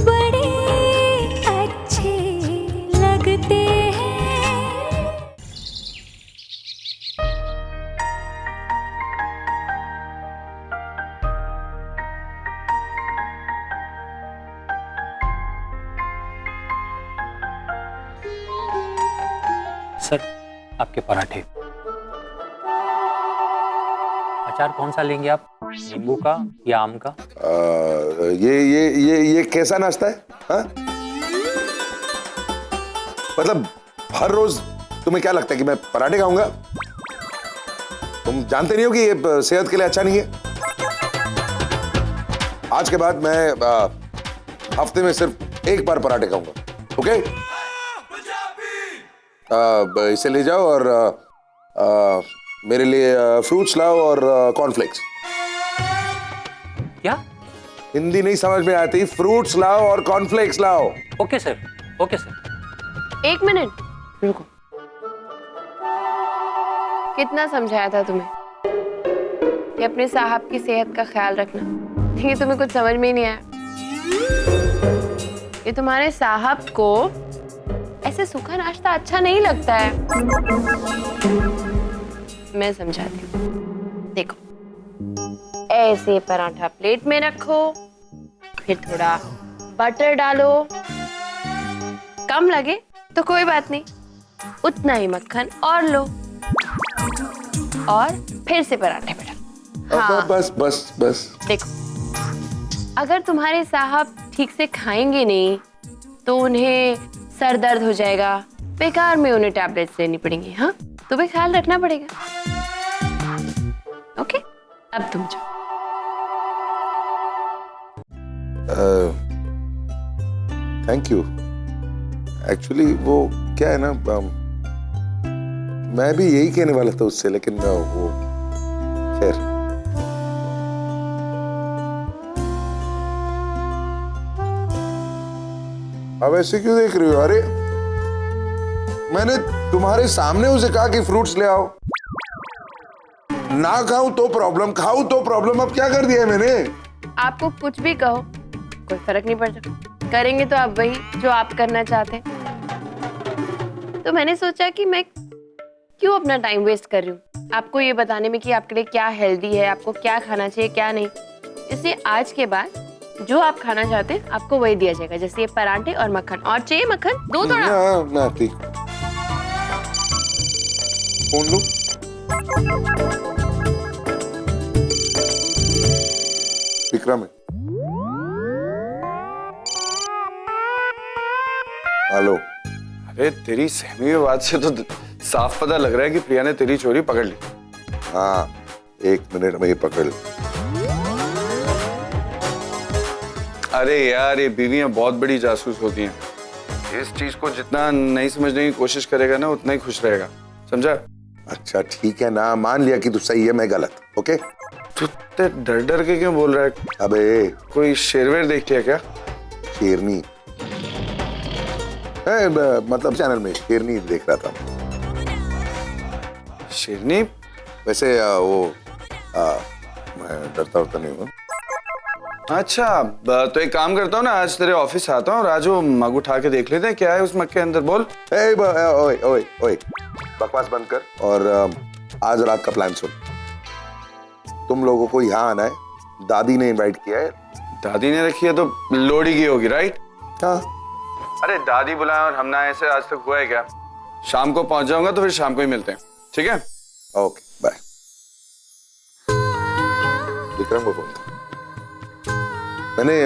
बड़े अच्छे लगते हैं। सर, आपके पराठे। अचार कौन सा लेंगे आप, नींबू का या आम का? ये कैसा नाश्ता है? हाँ? मतलब हर रोज तुम्हें क्या लगता है कि मैं पराठे खाऊंगा? तुम जानते नहीं हो कि ये सेहत के लिए अच्छा नहीं है। आज के बाद मैं हफ्ते में सिर्फ एक बार पराठे खाऊंगा, ओके? इसे ले जाओ और मेरे लिए फ्रूट्स लाओ और कॉर्नफ्लेक्स। क्या? हिंदी नहीं समझ में आती, फ्रूट्स लाओ और कॉर्नफ्लेक्स लाओ। Okay sir, okay sir. एक मिनट रुको, कितना समझाया था तुम्हें कि अपने साहब की सेहत का ख्याल रखना, ये तुम्हें कुछ समझ में ही नहीं आया। ये तुम्हारे साहब को ऐसे सूखा नाश्ता अच्छा नहीं लगता है। मैं समझाती हूँ, देखो ऐसे पराठा प्लेट में रखो, फिर थोड़ा बटर डालो, कम लगे तो कोई बात नहीं, उतना ही मक्खन और लो, और फिर से पराठे पे डालो। हाँ, बस बस बस। देखो अगर तुम्हारे साहब ठीक से खाएंगे नहीं तो उन्हें सर दर्द हो जाएगा, बेकार में उन्हें टैबलेट्स लेनी पड़ेंगी। हाँ, तुम्हें ख्याल रखना पड़ेगा। ओके, अब तुम जाओ। Thank you. एक्चुअली वो क्या है ना, मैं भी यही कहने वाला था उससे, लेकिन वो खैर। अब ऐसे क्यों देख रही हो? अरे मैंने तुम्हारे सामने उसे कहा कि फ्रूट्स ले आओ। ना खाऊं तो प्रॉब्लम, खाऊं तो प्रॉब्लम। अब क्या कर दिया है मैंने? आपको कुछ भी कहो कोई फर्क नहीं पड़ता, करेंगे तो आप वही जो आप करना चाहते हैं। तो मैंने सोचा कि मैं क्यों अपना टाइम वेस्ट कर रही हूँ आपको ये बताने में कि आपके लिए क्या हेल्दी है, आपको क्या खाना चाहिए क्या नहीं। इसलिए आज के बाद जो आप खाना चाहते हैं आपको वही दिया जाएगा, जैसे ये पराठे और मक्खन। और चाहिए मक्खन दो थोड़ा? ना ठीक। फोन लो। विक्रम है। हेलो। अरे तेरी सहमी की बात से तो साफ पता लग रहा है कि प्रिया ने तेरी चोरी पकड़ ली। हाँ, 1 मिनट में ही पकड़ ली। अरे यार, ये बीवियां बहुत बड़ी जासूस होती हैं। इस चीज को जितना नहीं समझने की कोशिश करेगा ना, उतना ही खुश रहेगा, समझा? अच्छा ठीक है ना, मान लिया कि तू सही है, मैं गलत। ओके? तू इतने डर डर के क्यों बोल रहा है? अबे कोई शेरवेर देख लिया क्या? शेरनी मतलब चैनल में शेरनी देख रहा था। शेरनी? वैसे मैं डरता होता नहीं हूँ। अच्छा, तो एक काम करता हूँ ना, आज तेरे ऑफिस आता हूँ और आज वो मग उठा के देख लेते हैं क्या है उस मग के अंदर। बोल। ओए ओए ओए, बकवास बंद कर और आज रात का प्लान सुन। तुम लोगों को यहाँ आना है, दादी ने इनवाइट किया है। दादी ने रखी है तो लोड़ी की होगी, राइट? हाँ। अरे दादी बुलाए और हम ना, ऐसे आज तक हुआ है क्या? शाम को पहुंच जाऊंगा तो फिर शाम को ही मिलते हैं, ठीक है? Okay bye. विक्रम को फोन। मैंने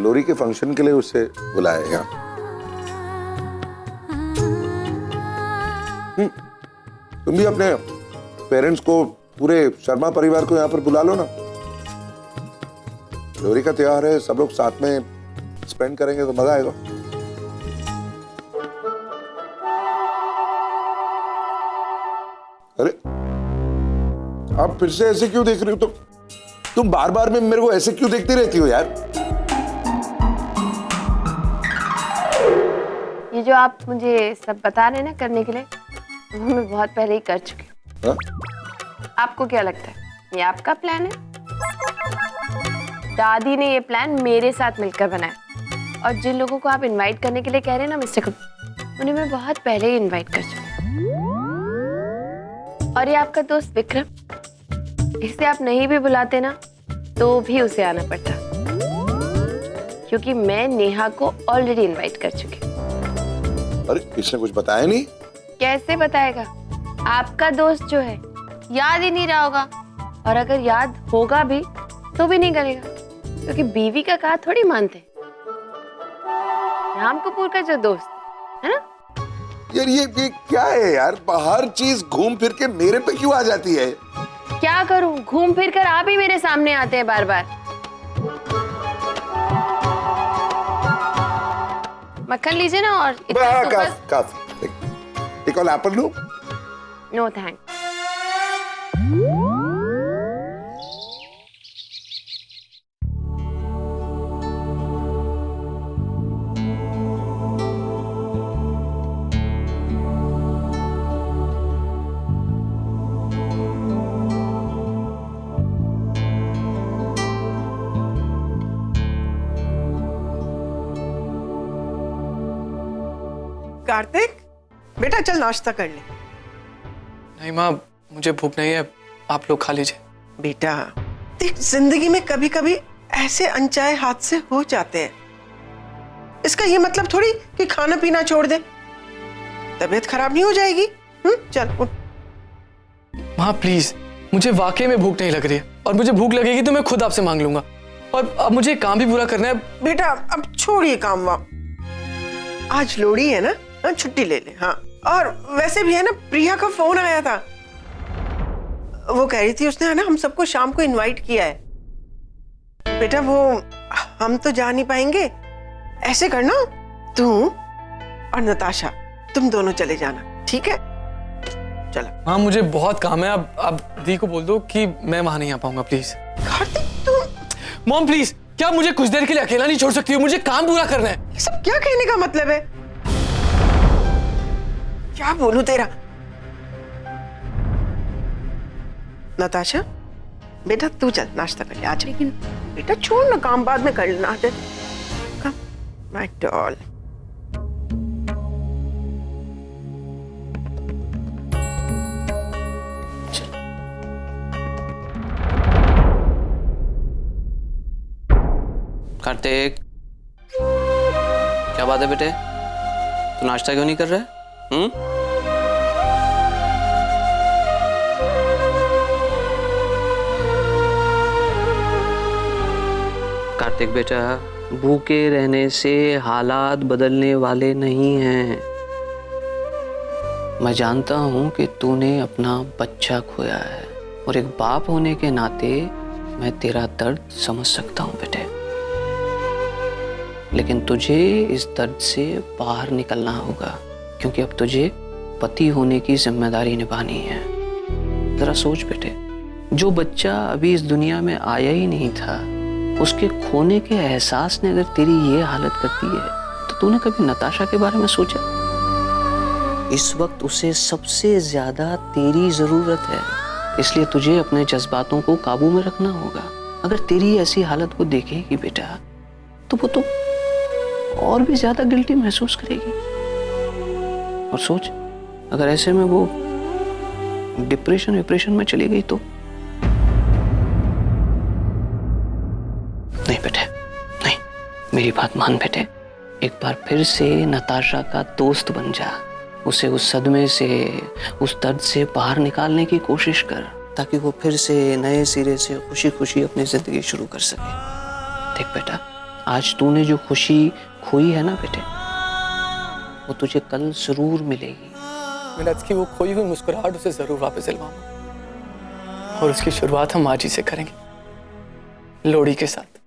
लोरी के फंक्शन के लिए उसे बुलाया है यहाँ। तुम भी अपने पेरेंट्स को, पूरे शर्मा परिवार को यहाँ पर बुला लो ना। लोरी का त्योहार है, सब लोग साथ में स्पेंड करेंगे तो मजा आएगा। अरे आप फिर से ऐसे क्यों देख रही हो? तुम बार बार में मेरे को ऐसे क्यों देखती रहती हो यार? ये जो आप मुझे सब बता रहे हैं ना करने के लिए, वो मैं बहुत पहले ही कर चुकी हूँ। आपको क्या लगता है ये आपका प्लान है? दादी ने ये प्लान मेरे साथ मिलकर बनाया। और जिन लोगों को आप इनवाइट करने के लिए कह रहे हैं ना मिस्टर कपूर, उन्हें मैं बहुत पहले ही इनवाइट कर चुकी हूँ। और ये आपका दोस्त विक्रम, इसे आप नहीं भी बुलाते ना तो भी उसे आना पड़ता, क्योंकि मैं नेहा को ऑलरेडी इनवाइट कर चुकी हूँ। अरे इसने कुछ बताया नहीं? कैसे बताएगा? आपका दोस्त जो है याद ही नहीं रहा होगा, और अगर याद होगा भी तो भी नहीं करेगा, क्योंकि बीवी का कहा थोड़ी मानते। राम कपूर का जो दोस्त है ना। यार ये क्या है यार, हर चीज घूम फिर के मेरे पे क्यों आ जाती है? क्या करूं, घूम फिर कर आप ही मेरे सामने आते हैं बार बार। मक्खन लीजिए ना, और काफी। एक और एप्पल लूं? No thank. कार्तिक, बेटा चल नाश्ता कर ले। नहीं माँ, मुझे भूख नहीं है, आप लोग खा लीजिए। बेटा देख, जिंदगी में कभी कभी ऐसे अनचाहे हादसे हो जाते हैं। इसका ये मतलब थोड़ी कि खाना पीना छोड़ दे, तबीयत खराब नहीं हो जाएगी। चल उठ। माँ प्लीज, मुझे वाकई में भूख नहीं लग रही है, और मुझे भूख लगेगी तो मैं खुद आपसे मांग लूंगा। और अब मुझे काम भी पूरा करना है। बेटा अब छोड़िए काम वाम, आज लोहड़ी है ना, छुट्टी ले ले। हाँ, और वैसे भी है ना, प्रिया का फोन आया था, वो कह रही थी उसने है ना हम सबको शाम को इनवाइट किया है। बेटा वो हम तो जा नहीं पाएंगे, ऐसे करना तू और नताशा तुम दोनों चले जाना, ठीक है? चलो। हाँ मुझे बहुत काम है, अब दी को बोल दो कि मैं वहां नहीं आ पाऊंगा प्लीज। कार्तिक तू। मॉम प्लीज, क्या मुझे कुछ देर के लिए अकेला नहीं छोड़ सकती हो? मुझे काम पूरा करना है। ये सब क्या कहने का मतलब है? क्या बोलूं तेरा? नताशा बेटा तू चल नाश्ता कर ले, आ जा। लेकिन बेटा छोड़ ना, काम बाद में कर लेना। आ जा, कम माय डॉल। कार्तिक, क्या बात है बेटे, तू नाश्ता क्यों नहीं कर रहा है? कार्तिक बेटा, भूखे रहने से हालात बदलने वाले नहीं हैं। मैं जानता हूं कि तूने अपना बच्चा खोया है, और एक बाप होने के नाते मैं तेरा दर्द समझ सकता हूं बेटे, लेकिन तुझे इस दर्द से बाहर निकलना होगा, क्योंकि अब तुझे पति होने की जिम्मेदारी निभानी है। जरा सोच बेटे, जो बच्चा अभी इस दुनिया में आया ही नहीं था, उसके खोने के एहसास ने अगर तेरी ये हालत कर दी है, तो तूने कभी नताशा के बारे में सोचा? इस वक्त उसे सबसे ज्यादा तेरी जरूरत है, इसलिए तुझे अपने जज्बातों को काबू में रखना होगा। अगर तेरी ऐसी हालत को देखेगी बेटा, तो वो तो और भी ज्यादा गिल्टी महसूस करेगी। और सोच, अगर ऐसे में वो डिप्रेशन में चली गई तो? नहीं बेटे, नहीं, मेरी बात मान बेटे, एक बार फिर से नताशा का दोस्त बन जा, उसे उस सदमे से, उस दर्द से बाहर निकालने की कोशिश कर, ताकि वो फिर से नए सिरे से खुशी खुशी अपनी जिंदगी शुरू कर सके। देख बेटा, आज तूने जो खुशी खोई है ना बेटे, वो तुझे कल जरूर मिलेगी। मिनत की वो खोई हुई मुस्कुराहट उसे जरूर वापस दिलवाऊंगा, और उसकी शुरुआत हम आज ही से करेंगे, लोहड़ी के साथ।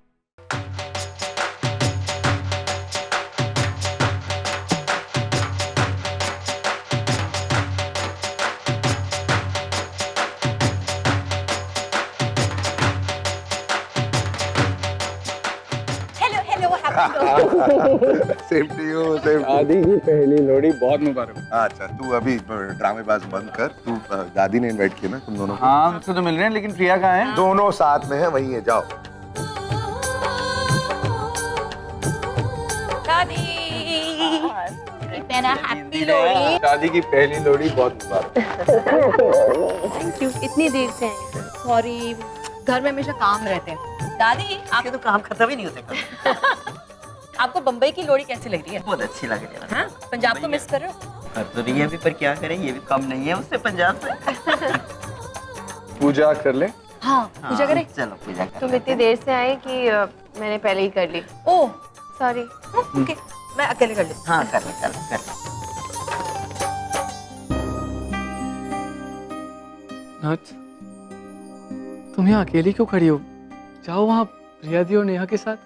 Same to you, same. दादी की पहली लोहड़ी बहुत मुबारक। अच्छा तू अभी ड्रामेबाज बंद कर, तू दादी ने इनवाइट किया ना तुम दोनों को? हाँ उनसे तो मिल रहे हैं, लेकिन प्रिया कहाँ है? दोनों साथ में है, वहीं है, जाओ। दादी तेरा हैप्पी लोहड़ी। दादी की पहली लोहड़ी बहुत मुबारक। Thank you. इतनी देर से आए। सॉरी, घर में हमेशा काम रहते हैं। दादी आपके तो काम खत्म ही नहीं होते कभी। आपको बम्बई की लोहड़ी कैसी लग रही है? बहुत अच्छी लग रही है। हाँ, पंजाब को मिस कर रहे हो? कर तो रही है भी, पर क्या करें, ये भी कम नहीं है उससे पंजाब से। पूजा कर ले। हाँ, पूजा करें। चलो पूजा कर। तुम इतनी देर से आए कि मैंने पहले ही कर ली। Oh sorry. ओके, मैं अकेले कर लेती हाँ कर ले कर ले कर ले। नाच, तुम यहाँ अकेली क्यों खड़ी हो? जाओ वहाँ प्रिया दी और नेहा के साथ।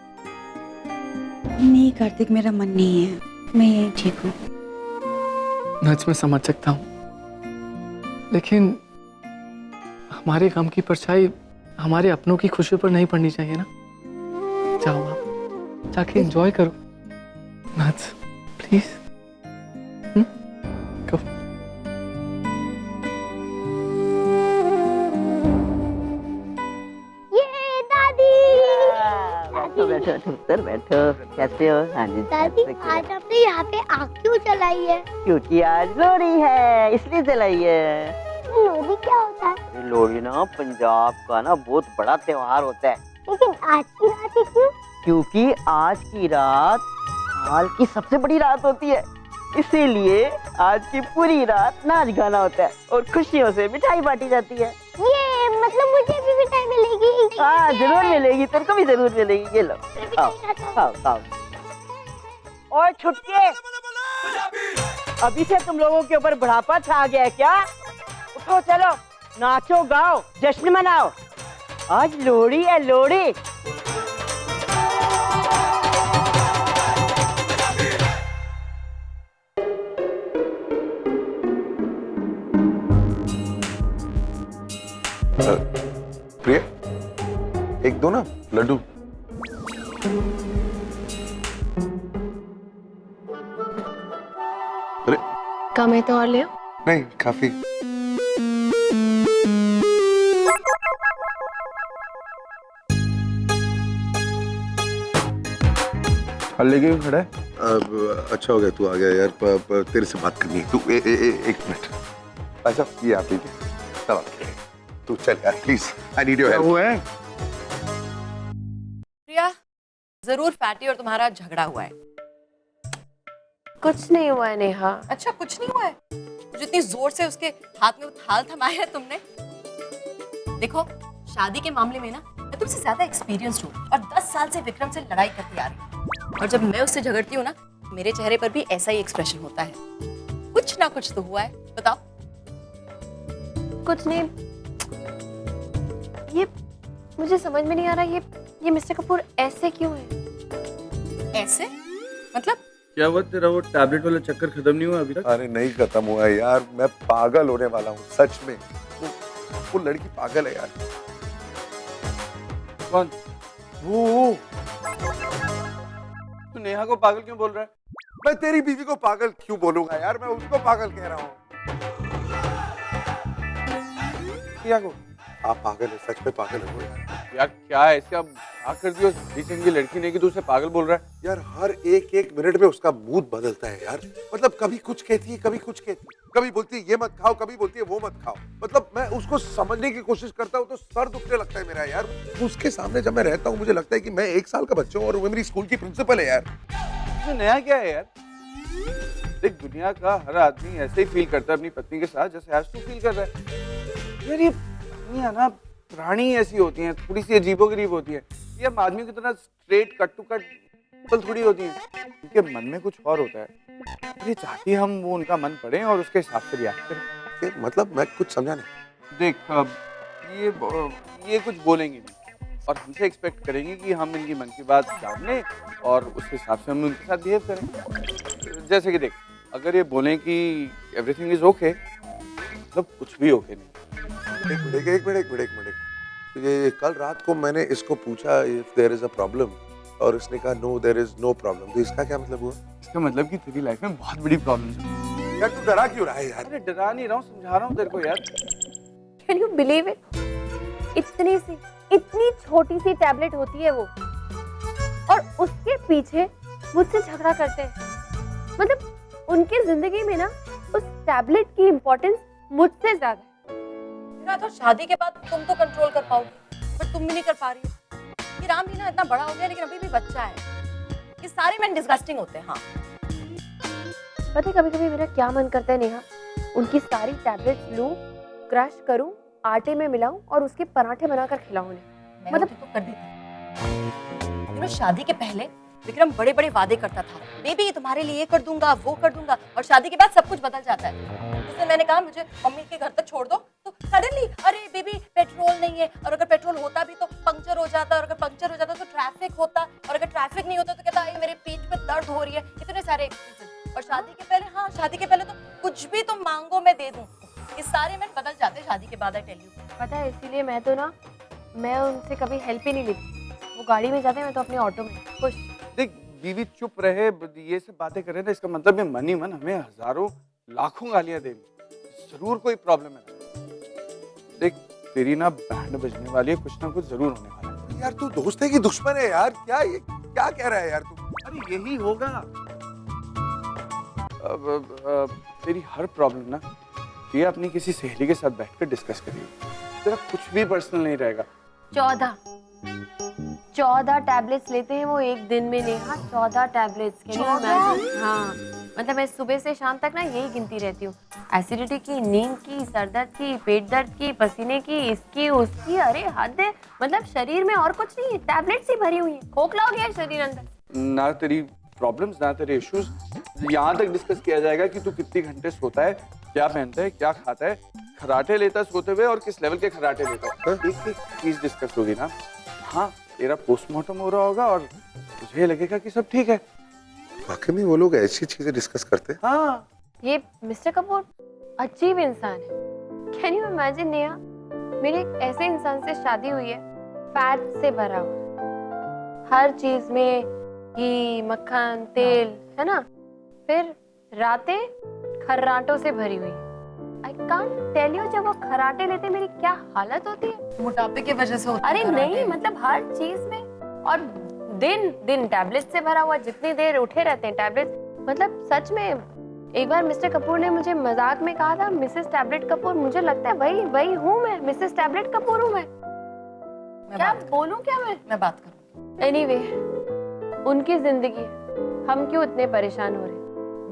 नहीं कार्तिक, मेरा मन नहीं है, मैं यहीं ठीक हूँ। नच, मैं समझ सकता हूँ, लेकिन हमारे गम की परछाई हमारे अपनों की खुशी पर नहीं पड़नी चाहिए ना। जाओ आप जाके एंजॉय करो। नच प्लीज। गो। ये दादी। बैठो बैठो उधर बैठो। कैसे हो? हाँ जी। दादी आज आपने यहाँ पे आग क्यों जलाई है? क्योंकि आज लोहड़ी है इसलिए जलाई है। लोहड़ी क्या होता है? लोहड़ी ना पंजाब का ना बहुत बड़ा त्योहार होता है। लेकिन आज की रात ही क्यों? क्योंकि आज की रात साल की सबसे बड़ी रात होती है, इसीलिए आज की पूरी रात नाच गाना होता है और खुशियों से मिठाई बांटी जाती है। ये मतलब मुझे भी मिठाई मिलेगी? हाँ जरूर मिलेगी, तेरे को भी जरूर मिलेगी। ये लो खाओ खाओ खाओ। और छुट्टिए, अभी से तुम लोगों के ऊपर बुढ़ापा छा गया है क्या? उठो चलो, नाचो गाओ, जश्न मनाओ। आज लोहड़ी है लोहड़ी। प्रिया, एक दो ना लड्डू। अरे कम है तो और ले आओ। नहीं, काफी। हल्ले क्यों खड़ा है? अब अच्छा हो गया तू आ गया यार। तेरे से बात करनी है। तू एक मिनट। अच्छा ये आप लीजिए, सब आपके लिए। तू चल यार प्लीज, आई नीड योर क्या हेल्प। हुआ है? प्रिया, जरूर फैटी और तुम्हारा झगड़ा हुआ है। कुछ नहीं हुआ है नेहा। अच्छा, कुछ नहीं हुआ है? जितनी जोर से उसके हाथ में वो थाल थमाया है तुमने। देखो, शादी के मामले में ना मैं तुमसे ज्यादा एक्सपीरियंस्ड हूँ और 10 साल से विक्रम से लड़ाई करती आ रही हूँ। और जब मैं उससे झगड़ती हूँ ना, मेरे चेहरे पर भी ऐसा ही एक्सप्रेशन होता है। कुछ ना कुछ तो हुआ है, बताओ। कुछ नहीं। ये मुझे समझ में नहीं आ रहा, ये मिस्टर कपूर ऐसे क्यों है? ऐसे मतलब? क्या हुआ तेरा? वो टैबलेट वाला चक्कर खत्म नहीं हुआ अभी तक? अरे नहीं खत्म हुआ है यार, मैं पागल होने वाला हूँ सच में। वो लड़की पागल है यार। कौन? वो तू नेहा को पागल क्यों बोल रहा है? मैं तेरी बीवी को पागल क्यों बोलूंगा यार? मैं उसको पागल कह रहा हूँ। क्या को? आप पागल है, सच में पागल है वो यार। यार क्या है इसका? क्या कर दिया रिसेंट की लड़की ने कि तू उसे पागल बोल रहा है? यार हर एक मिनट में उसका मूड बदलता है यार। मतलब कभी कुछ कहती है, कभी कुछ कहती है, कभी बोलती है ये मत खाओ, कभी बोलती है वो मत खाओ। मतलब मैं उसको समझने की कोशिश करता हूँ तो सर दुखने लगता है मेरा यार। उसके सामने जब मैं रहता हूँ मुझे लगता है कि मैं 1 साल का बच्चा हूँ और वो मेरी स्कूल की प्रिंसिपल है यार। इसमें नया क्या है यार? देख, दुनिया का हर आदमी ऐसे ही फील करता है अपनी पत्नी के साथ जैसे आज तू फील कर रहा है। यार ये पत्नियां ना प्राणी ऐसी होती हैं, थोड़ी सी अजीबोगरीब होती है। ये हम आदमियों की तरह स्ट्रेट कट टू कट थोड़ी होती है। उनके मन में कुछ और होता है। ये चाहती है हम वो उनका मन पढ़ें और उसके हिसाब से रिएक्ट करें। मतलब मैं कुछ समझा नहीं। देख, अब ये कुछ बोलेंगे नहीं और हमसे एक्सपेक्ट करेंगे कि हम इनकी मन की बात जान लें और उस हिसाब से हम उनके साथ बिहेव करें। जैसे कि देख, अगर ये बोलें कि एवरीथिंग इज ओके, मतलब कुछ भी ओके नहीं। एक मिनट। ये कल रात को मैंने इसको पूछा if there is a problem और इसने कहा no there is no problem. तो इसका क्या मतलब हुआ? इसका मतलब कि तेरी लाइफ में बहुत बड़ी प्रॉब्लम है। यार तू डरा क्यों रहा है यार? अरे डरा नहीं रहा हूँ, समझा रहा हूँ तेरे को यार। Can you believe it? इतनी छोटी सी टैबलेट होती है वो, और उसके पीछे मुझसे झगड़ा करते हैं। मतलब उनकी जिंदगी में ना उस टैबलेट की इम्पोर्टेंस मुझसे ज्यादा है। मेरा तो शादी के बाद तुम तो कंट्रोल कर पाओगी, पर तुम भी नहीं कर पा रही हो। ये रामलीला इतना बड़ा हो गया लेकिन अभी भी बच्चा है। ये सारे मैन डिस्गस्टिंग होते हैं। हाँ पता है कभी कभी मेरा क्या मन करता है नेहा, उनकी सारी टैबलेट्स लूं, क्रश करूं, आटे में मिलाऊं और उसके पराठे बनाकर खिलाऊं उन्हें। मतलब तो कर देती। यू नो शादी के पहले विक्रम बड़े बड़े वादे करता था, बेबी तुम्हारे लिए ये कर दूंगा वो कर दूंगा, और शादी के बाद सब कुछ बदल जाता है। उसने मैंने कहा मुझे मम्मी के घर तक छोड़ दो, तो सडनली अरे बेबी पेट्रोल नहीं है, और अगर पेट्रोल होता भी तो पंक्चर हो जाता, और अगर पंक्चर हो जाता तो ट्रैफिक होता, और अगर ट्रैफिक नहीं होता तो कहता है मेरे पेट पे दर्द हो रही है। इतने सारे एक्सक्यूजेस। और शादी के पहले, हाँ शादी के पहले तो कुछ भी तुम मांगो मैं दे दूं। ये सारे मैन बदल जाते शादी के बाद, आई टेल यू। पता है इसीलिए मैं उनसे कभी हेल्प ही नहीं लेती। वो गाड़ी में जाते हैं, मैं तो अपने ऑटो में खुश। देख बीवी चुप रहे, ये सब बातें करे ना, इसका मतलब ये मन ही मन हमें हजारों लाखों गालियां देगी, जरूर कोई प्रॉब्लम है। देख तेरी ना बैंड बजने वाली है, कुछ ना कुछ जरूर होने वाला है। यार तू दोस्त है कि दुश्मन है यार? क्या ये क्या कह रहा है यार तू? अरे यही होगा। तेरी हर प्रॉब्लम ना ये अपनी किसी सहेली के साथ बैठकर डिस्कस करिए, तेरा कुछ भी पर्सनल नहीं रहेगा। 14 टैबलेट्स लेते हैं वो एक दिन में नेहा, 14 टैबलेट्स के। हाँ मतलब मैं सुबह से शाम तक ना यही गिनती रहती हूँ। एसिडिटी की, नींद की, सर दर्द की, पेट दर्द की, पसीने की, इसकी उसकी, अरे हद है। मतलब शरीर में और कुछ नहीं है, टैबलेट्स ही भरी हुई है। खोखला हो गया है शरीर अंदर। ना तेरी प्रॉब्लम्स ना तेरे इश्यूज, यहाँ तक डिस्कस किया जाएगा कि तू कितने घंटे सोता है, क्या पहनता है, क्या खाता है, खराटे लेता है सोते हुए और किस लेवल के खराटे लेता है, एक एक चीज डिस्कस होगी ना। हाँ तेरा पोस्टमार्टम हो रहा होगा और तुझे लगेगा कि सब ठीक है। वाकई में वो लोग ऐसी चीजें डिस्कस करते हैं? हाँ ये मिस्टर कपूर अजीब इंसान है। कैन यू इमेजिन नेहा, मेरे एक ऐसे इंसान से शादी हुई है, फैट से भरा हुआ, हर चीज में घी, मक्खन, तेल, है ना, फिर रातें खर्राटों से भरी हुई। आई कांट टेल यू, जब वो खराटे लेते मेरी क्या हालत होती है। मोटापे की वजह से होता है। अरे नहीं मतलब हर चीज में, और दिन दिन टैबलेट से भरा हुआ, जितनी देर उठे रहते हैं टैबलेट। मतलब सच में एक बार मिस्टर कपूर ने मुझे मजाक में कहा था, मिसेस टैबलेट कपूर। मुझे लगता है वही हूँ मैं, मिसेस टैबलेट कपूर हूँ मैं। क्या बोलूं क्या मैं बात करूं। एनीवे, उनकी जिंदगी, हम क्यों इतने परेशान हो रहे?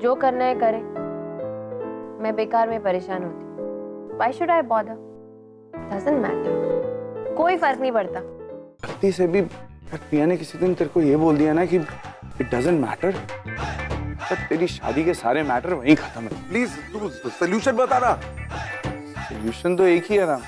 जो करना है करें, मैं बेकार में परेशान होती। Why should I bother? Doesn't matter. कोई फर्क नहीं पड़ता। गलती से भी प्रिया ने किसी दिन तेरे को ये बोल दिया ना कि it doesn't matter, तब तेरी शादी के सारे मैटर वहीं खत्म है। प्लीज तू सोल्यूशन बता ना। सोल्यूशन तो एक ही है ना,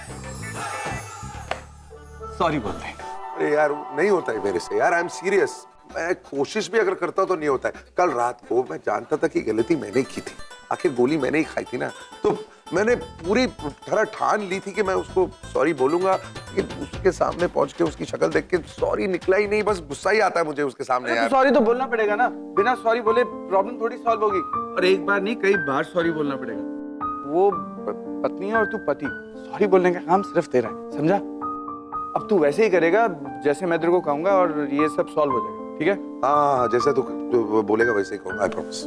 सॉरी बोल दे। अरे यार नहीं होता है मेरे से यार, आई एम सीरियस। मैं कोशिश भी अगर करता हूँ तो नहीं होता है। कल रात को मैं जानता था कि गलती मैंने की थी, आखिर गोली मैंने ही खाई थी ना, तो मैंने पूरी तरह ठान ली थी कि मैं उसको सॉरी बोलूंगा। लेकिन उसके सामने पहुंच के उसकी शक्ल देख के सॉरी निकला ही नहीं, बस गुस्सा ही आता है मुझे उसके सामने यार। सॉरी तो बोलना पड़ेगा ना, बिना सॉरी बोले प्रॉब्लम थोड़ी सॉल्व होगी। और एक बार नहीं कई बार सॉरी बोलना पड़ेगा। वो पत्नी है और तू पति, सॉरी बोलने का काम सिर्फ तेरा है, समझा? अब तू वैसे ही करेगा जैसे मैं तेरे को कहूंगा और ये सब सॉल्व हो जाएगा, ठीक है? हाँ जैसे तू बोलेगा वैसे ही कहूंगा, आई प्रॉमिस।